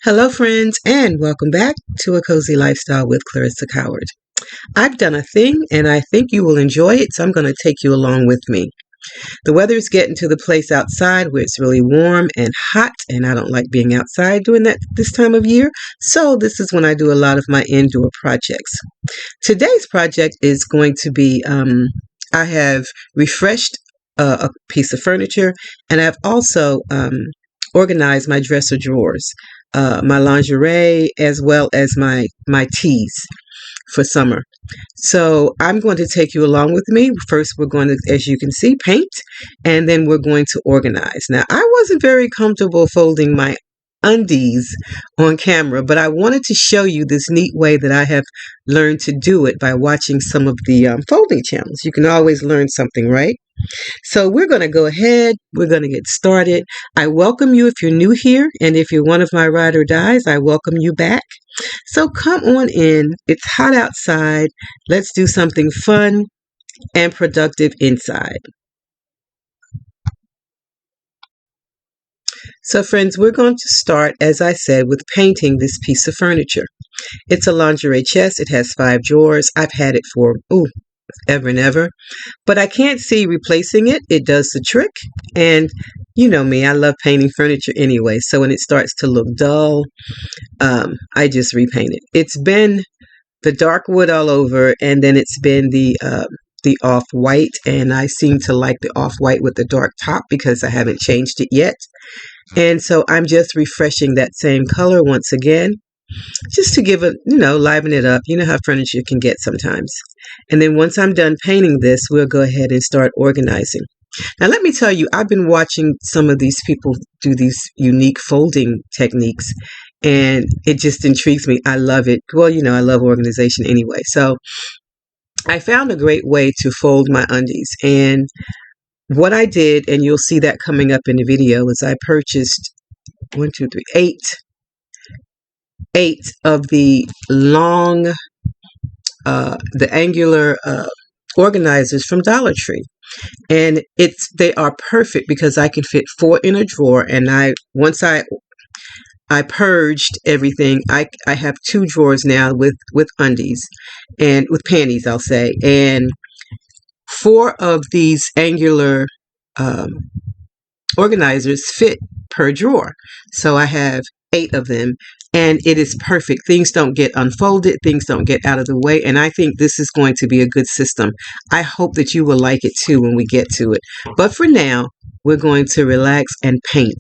Hello, friends, and welcome back to A Cozy Lifestyle with Clarissa Coward. I've done a thing, and I think you will enjoy it, so I'm going to take you along with me. The weather is getting to the place outside where it's really warm and hot, and I don't like being outside doing that this time of year, so this is when I do a lot of my indoor projects. Today's project is going to be I have refreshed a piece of furniture, and I've also organized my dresser drawers, my lingerie, as well as my tees for summer. So I'm going to take you along with me. First, we're going to, as you can see, paint, and then we're going to organize. Now, I wasn't very comfortable folding my undies on camera, but I wanted to show you this neat way that I have learned to do it by watching some of the folding channels. You can always learn something, right? So we're going to go ahead. We're going to get started. I welcome you if you're new here, and if you're one of my ride or dies, I welcome you back. So come on in. It's hot outside. Let's do something fun and productive inside. So friends, we're going to start, as I said, with painting this piece of furniture. It's a lingerie chest. It has 5 drawers. I've had it for, ever and ever, but I can't see replacing it. It does the trick, and you know me, I love painting furniture anyway, so when it starts to look dull, I just repaint it. It's been the dark wood all over, and then it's been the off-white, and I seem to like the off-white with the dark top because I haven't changed it yet, and so I'm just refreshing that same color once again, just to give it, liven it up. You know how furniture can get sometimes. And then once I'm done painting this, we'll go ahead and start organizing. Now, let me tell you, I've been watching some of these people do these unique folding techniques, and it just intrigues me. I love it. Well, I love organization anyway. So I found a great way to fold my undies. And what I did, and you'll see that coming up in the video, is I purchased 8 of the long, the angular organizers from Dollar Tree, and they are perfect because I can fit 4 in a drawer. And once I purged everything, I have 2 drawers now with undies and with panties, I'll say, and 4 of these angular organizers fit per drawer. So I have 8 of them, and it is perfect. Things don't get unfolded, things don't get out of the way, and I think this is going to be a good system. I hope that you will like it too when we get to it. But for now, we're going to relax and paint.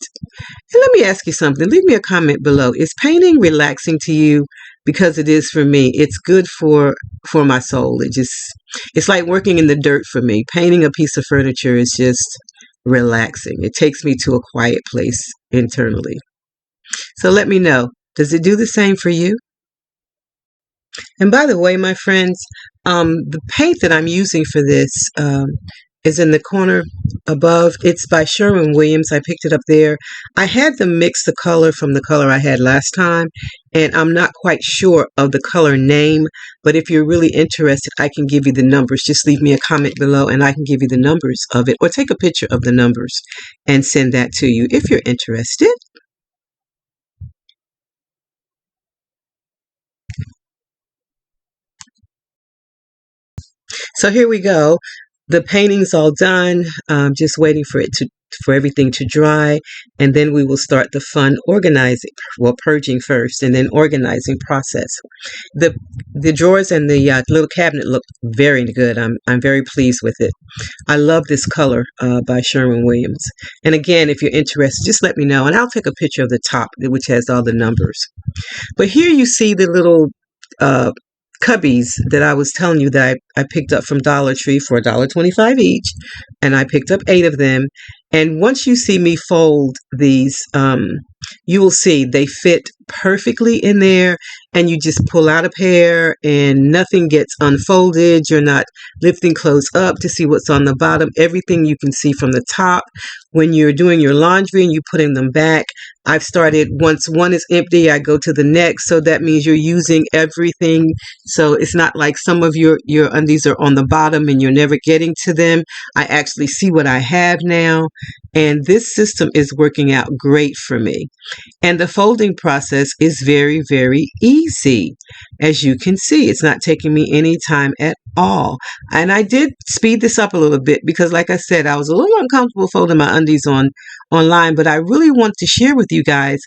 And let me ask you something. Leave me a comment below. Is painting relaxing to you? Because it is for me. It's good for my soul. It's like working in the dirt for me. Painting a piece of furniture is just relaxing. It takes me to a quiet place internally. So let me know, does it do the same for you? And by the way, my friends, the paint that I'm using for this is in the corner above. It's by Sherwin-Williams. I picked it up there. I had them mix the color from the color I had last time, and I'm not quite sure of the color name, but if you're really interested, I can give you the numbers. Just leave me a comment below and I can give you the numbers of it, or take a picture of the numbers and send that to you if you're interested. So here we go. The painting's all done. Just waiting for everything to dry, and then we will start the fun organizing. Well, purging first, and then organizing process. The drawers and the little cabinet look very good. I'm very pleased with it. I love this color by Sherwin-Williams. And again, if you're interested, just let me know, and I'll take a picture of the top, which has all the numbers. But here you see the little cubbies that I was telling you that I picked up from Dollar Tree for $1.25 each, and I picked up 8 of them. And once you see me fold these, you will see they fit perfectly in there, and you just pull out a pair and nothing gets unfolded. You're not lifting clothes up to see what's on the bottom. Everything you can see from the top. When you're doing your laundry and you're putting them back, I've started, once one is empty, I go to the next. So that means you're using everything. So it's not like some of your undies are on the bottom and you're never getting to them. I actually see what I have now, and this system is working out great for me. And the folding process is very, very easy. As you can see, it's not taking me any time at all. And I did speed this up a little bit because, like I said, I was a little uncomfortable folding my undies online, but I really want to share with you guys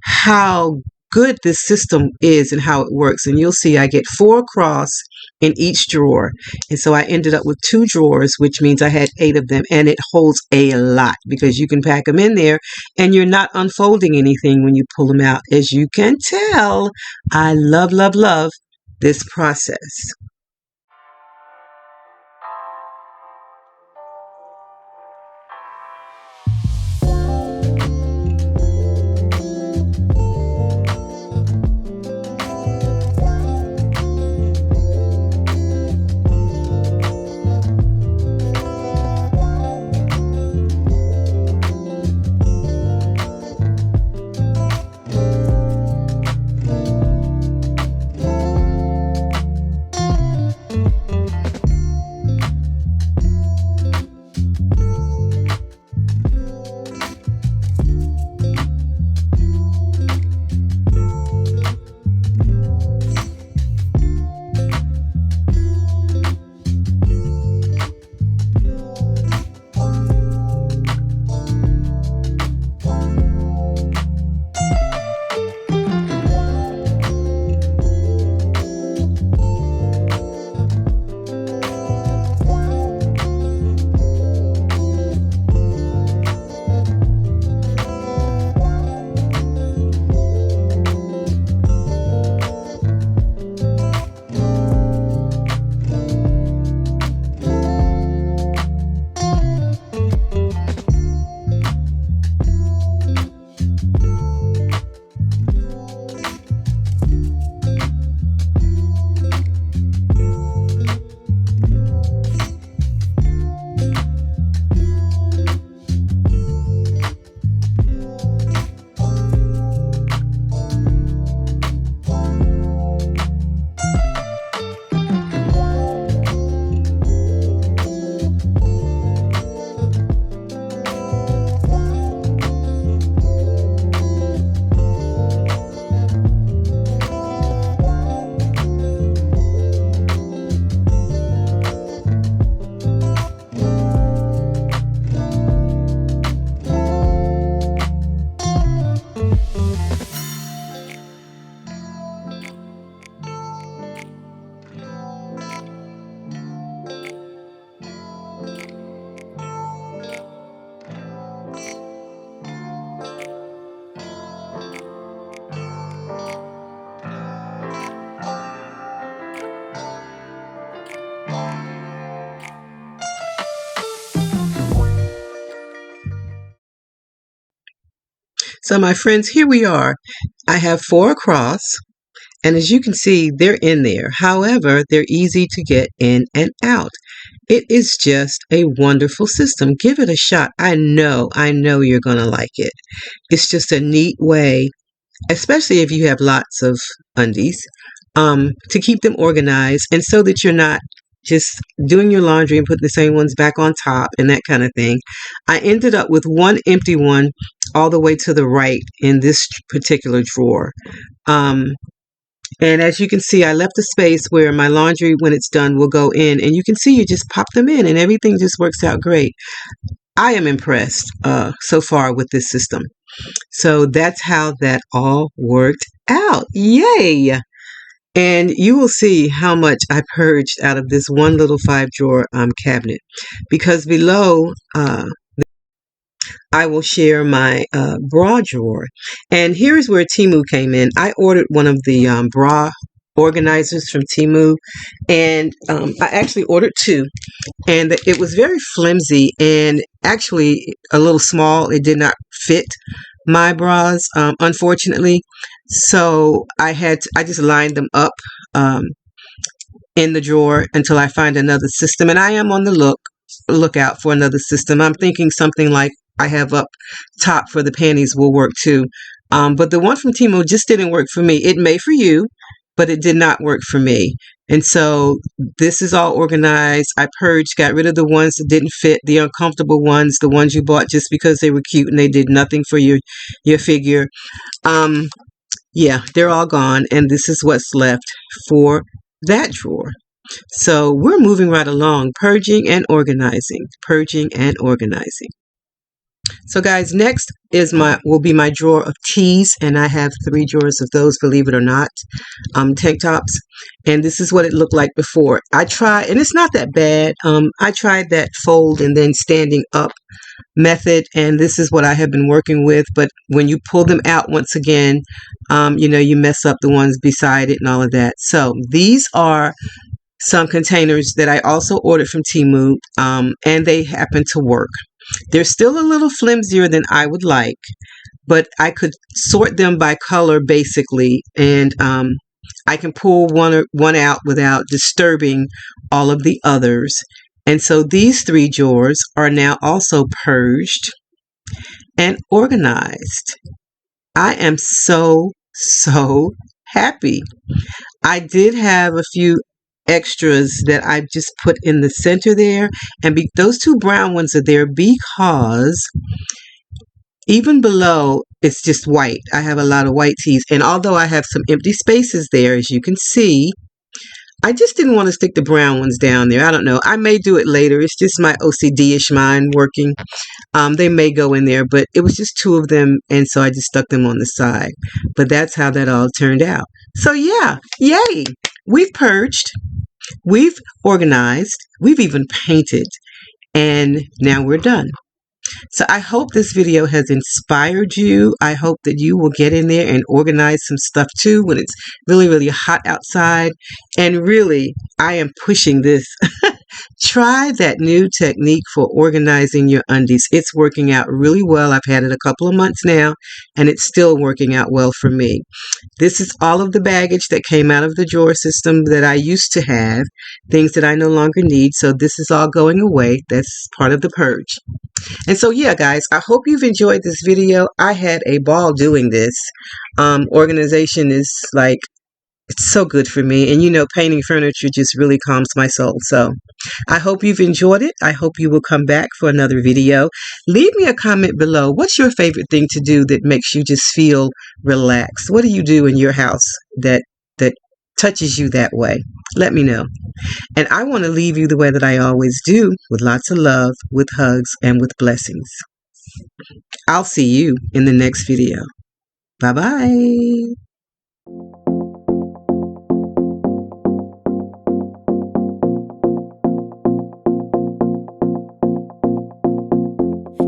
how good this system is and how it works. And you'll see I get 4 across in each drawer. And so I ended up with 2 drawers, which means I had 8 of them, and it holds a lot because you can pack them in there and you're not unfolding anything when you pull them out. As you can tell, I love, love, love this process. So my friends, here we are. I have 4 across, and as you can see, they're in there. However, they're easy to get in and out. It is just a wonderful system. Give it a shot. I know you're going to like it. It's just a neat way, especially if you have lots of undies, to keep them organized and so that you're not just doing your laundry and putting the same ones back on top and that kind of thing. I ended up with 1 empty one all the way to the right in this particular drawer. And as you can see, I left a space where my laundry, when it's done, will go in. And you can see you just pop them in and everything just works out great. I am impressed so far with this system. So that's how that all worked out. Yay! And you will see how much I purged out of this one little 5-drawer cabinet. Because below, I will share my bra drawer. And here's where Temu came in. I ordered one of the bra organizers from Temu. And I actually ordered 2. And it was very flimsy and actually a little small. It did not fit my bras, unfortunately. So I just lined them up in the drawer until I find another system. And I am on the lookout for another system. I'm thinking something like I have up top for the panties will work too. But the one from Temu just didn't work for me. It may for you, but it did not work for me. And so this is all organized. I purged, got rid of the ones that didn't fit, the uncomfortable ones, the ones you bought just because they were cute and they did nothing for your figure. Yeah, they're all gone, and this is what's left for that drawer. So we're moving right along, purging and organizing, purging and organizing. So guys, next is will be my drawer of tees, and I have 3 drawers of those, believe it or not, tank tops. And this is what it looked like before. I tried, and it's not that bad. I tried that fold and then standing up method, and this is what I have been working with. But when you pull them out once again, you mess up the ones beside it and all of that. So these are some containers that I also ordered from Temu, and they happen to work. They're still a little flimsier than I would like, but I could sort them by color basically, and I can pull one out without disturbing all of the others. And so these 3 drawers are now also purged and organized. I am so happy. I did have a few extras that I just put in the center there, and those 2 brown ones are there because even below it's just white. I have a lot of white tees, and although I have some empty spaces there, as you can see, I just didn't want to stick the brown ones down there. I don't know. I may do it later. It's just my OCD-ish mind working. They may go in there, but it was just 2 of them, and so I just stuck them on the side. But that's how that all turned out. So yeah, yay! We've purged, we've organized, we've even painted, and now we're done. So I hope this video has inspired you. I hope that you will get in there and organize some stuff too when it's really hot outside. And really, I am pushing this. Try that new technique for organizing your undies. It's working out really well. I've had it a couple of months now, and it's still working out well for me. This is all of the baggage that came out of the drawer system that I used to have, things that I no longer need. So this is all going away. That's part of the purge. And so yeah, guys, I hope you've enjoyed this video. I had a ball doing this. Organization is like, it's so good for me. And painting furniture just really calms my soul. So I hope you've enjoyed it. I hope you will come back for another video. Leave me a comment below. What's your favorite thing to do that makes you just feel relaxed? What do you do in your house that touches you that way? Let me know. And I want to leave you the way that I always do, with lots of love, with hugs, and with blessings. I'll see you in the next video. Bye-bye.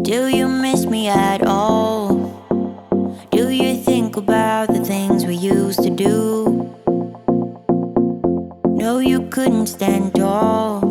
Do you miss me at all? Do you think about the things we used to do? No, you couldn't stand tall.